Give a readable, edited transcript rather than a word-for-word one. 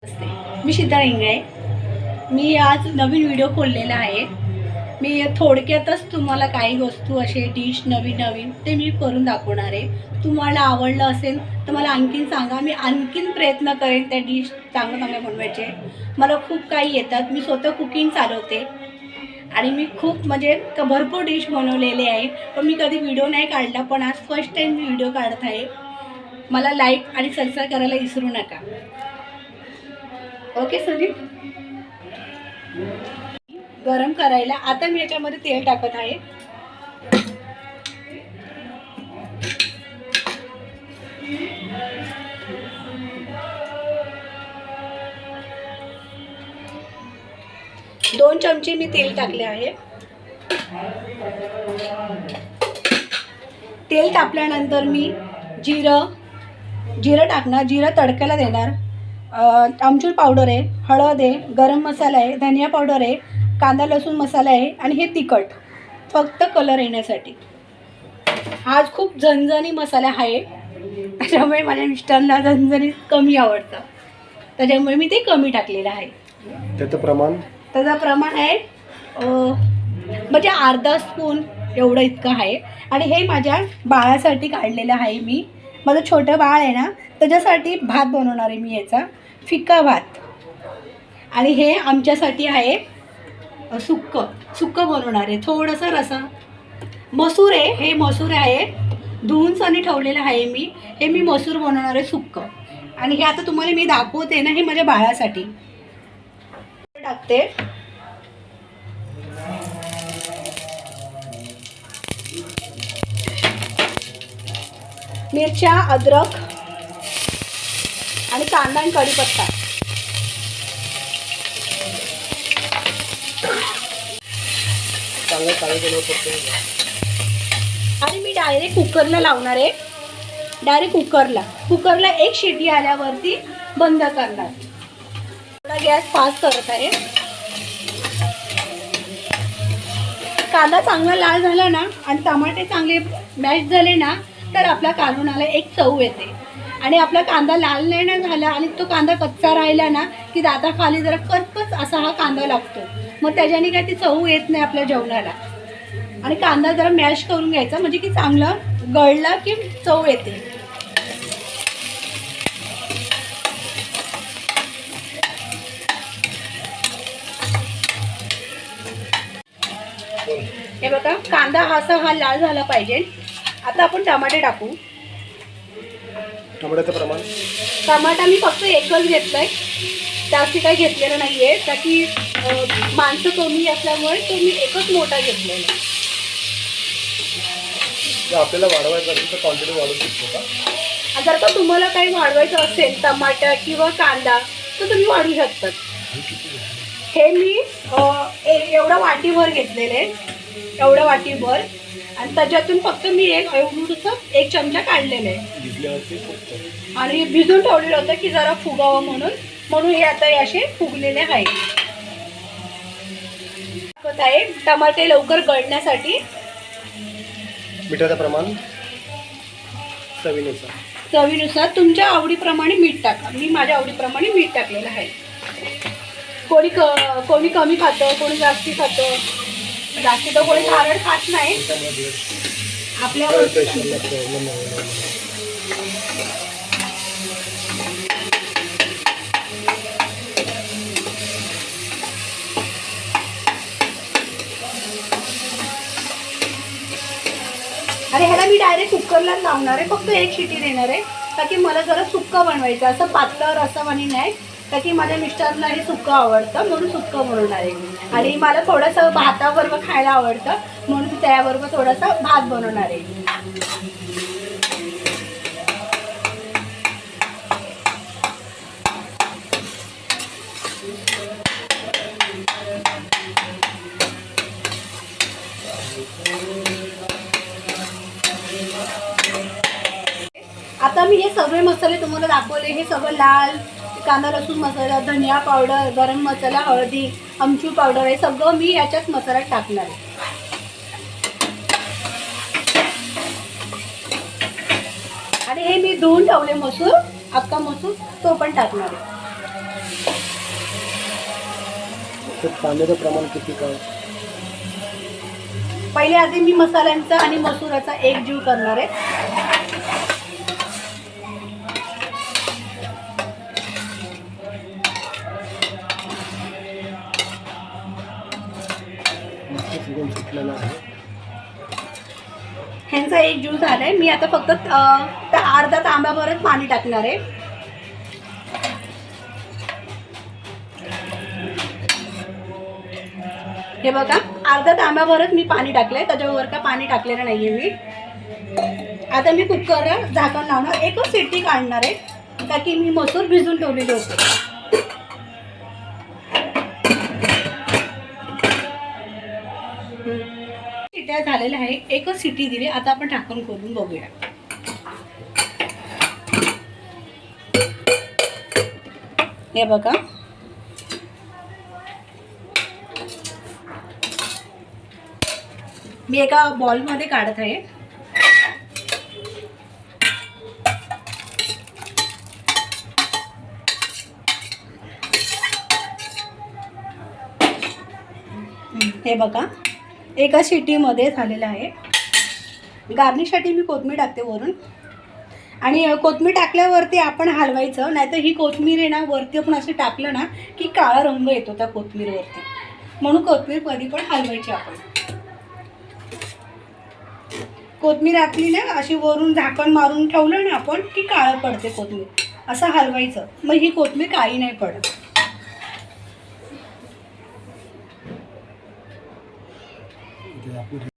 मी शीतल इंगळे. मी आज नवीन व्हिडिओ खोललेला आहे. मी थोडक्यातच तुम्हाला काही वस्तू असे डिश नवीन ते मी करून दाखवणार आहे. तुम्हाला आवडलं असेल तर मला आणखीन सांगा. मी आणखीन प्रयत्न करेन त्या डिश चांगले बनवायचे. मला खूप काही येतात. मी स्वतः कुकिंग चालवते आणि मी खूप भरपूर डिश बनवलेले आहे. पण मी कधी व्हिडिओ नाही काढला, पण आज फर्स्ट टाईम मी व्हिडिओ काढत आहे. मला लाईक आणि सबस्क्राईब करायला विसरू नका. ओके सुनील. गरम करायला आता मी याच्यामध्ये तेल टाकत आहे. दोन चमचे मी तेल टाकले आहे. तेल तापल्यानंतर मी जिरं टाकणार. जिरं तडकायला देणार. आमचूर पावडर आहे, हळद आहे, गरम मसाला आहे, धनिया पावडर आहे, कांदा लसूण मसाला आहे आणि हे तिखट फक्त कलर येण्यासाठी. आज खूप झणझणी मसाला आहे, त्याच्यामुळे माझ्या मिस्टरांना झणझणीत कमी आवडतं, त्याच्यामुळे मी ते कमी टाकलेलं आहे. त्याचं प्रमाण आहे अर्धा स्पून एवढं इतकं आहे. आणि हे माझ्या बाळासाठी काढलेलं आहे. मी माझं छोटं बाळ आहे ना, त्याच्यासाठी भात बनवणार आहे मी, याचा फिका भात. आणि हे आमच्यासाठी आहे सुक्कं बनवणार आहे. थोडंसं रसा मसूर आहे. हे मसूर आहे, धुवून सनी ठेवलेलं आहे मी. हे मी मसूर बनवणार आहे सुक्कं. आणि हे आता तुम्हाला मी दाखवते ना, हे माझ्या बाळासाठी टाकते. मिरच्या, अद्रक आणि कांदा आणि कढीपत्ता. आणि मी डायरेक्ट कुकरला लावणार आहे. कुकरला एक शिटी आल्यावरती बंद करणार. थोडा गॅस फास्ट करत आहे. कांदा चांगला लाल झाला ना आणि टमाटे चांगले मॅश झाले ना, तर आपल्या कालवणाला एक चव येते. आणि आपला कांदा लाल नाही ना झाला आणि तो कांदा कच्चा राहिला ना की दाताखाली जरा कचकच असा हा कांदा लागतो. मग त्याच्याने काय ती चव येत नाही आपल्या जेवणाला. आणि कांदा जरा मॅश करून घ्यायचा, म्हणजे की चांगलं गळला की चव येते. हे बघा, कांदा हा लाल झाला पाहिजे. आता आपण टमाटे टाकू. टमाट्याचं प्रमाण, टमाटा मी फक्त एकच घेतलाय, जास्ती काही घेतलेलं नाहीये, का की माणसं कमी असल्यामुळे तो मी एकच मोठा घेतलेला. आपल्याला वाढवायचं असेल तर क्वांटिटी वाढवू शकतो का? जर का तुम्हाला काही वाढवायचं असेल टमाटा किंवा कांदा तर तुम्ही वाढवू शकतात. हे मी एवढा वाटीभर घेतलेले, एवढ्या वाटीभर. आणि त्याच्यातून फक्त मी एक चमचा काढलेला आहे. आणि भिजून ठेवलेलं होतं की जरा फुगावं म्हणून हे आता असे फुगलेले आहे. टमाटे लवकर गळण्यासाठी. मिठाचं प्रमाण चवीनुसार तुमच्या आवडीप्रमाणे मीठ टाका. मी माझ्या आवडीप्रमाणे मीठ टाकलेलं आहे. कोणी कमी खातं, कोणी जास्ती खातं. जास्ती तर कोणी खारट खात नाही. आपल्यावर आणि ह्याला मी डायरेक्ट कुकरला लावणार आहे. फक्त एक शिटी देणार आहे, का की मला जरा सुक्कं बनवायचं, असं पातळ रस्सावानी नाही, का की माझ्या मिस्टरांना हे सुक्कं आवडतं म्हणून सुक्कं बनवणार आहे. आणि मला थोडंसं भाताबरोबर खायला आवडतं म्हणून त्याबरोबर थोडासा भात बनवणार आहे. आता मी हे सगळे मसाले तुम्हाला दाखवले. हे सगळं लाल कांदा लसूण मसाला, धनिया पावडर, गरम मसाला, हळदी, आमचूर पावडर, हे सगळं मी याच्याच मसाल्यात टाकणार आहे. आणि हे मी धुवून ठेवले मसूर, अख्खा मसूर, तो पण टाकणार आहे. ते पाण्याचं प्रमाण किती काय? पहिले आधी मी मसाल्यांचा आणि मसुराचा एक जीव करणार आहे. मस्त फुगून सुटलेलं आहे. ह्यांचा एक जीव झालाय. मी आता फक्त अर्धा तांब्याभरच पाणी टाकणार आहे. हे बघा, अर्धा तांब्याभरच मी पाणी टाकलंय, त्याच्यावर का पाणी टाकलेलं नाहीये मी. आता मी कुकरला झाकण लावणार, एकच शिट्टी काढणार आहे, का की मी मसूर भिजून ठेवलेले होते. शिट्ट्या झालेल्या आहे, एकच शिट्टी दिली. आता आपण ढाकण करून बघूया. हे बघा, मी एका बॉलमध्ये काढत आहे. हे बघा, एका शिट्टीमध्ये झालेलं आहे. गार्निशसाठी मी कोथिंबीर टाकते वरून. आणि कोथिंबीर टाकल्यावरती आपण हलवायचं, नाहीतर ही कोथिंबीर आहे ना, वरती आपण असं टाकलं ना की काळा रंग येतो त्या कोथिंबीरवरती. म्हणून कोथिंबीर कधी पण हलवायची आपण. कोथिंबीर आपली ना अशी वरून झाकण मारून ठेवलं ना आपण की काळं पडते कोथिंबीर. असं हलवायचं, मग ही कोथिंबीर काळी नाही पडत.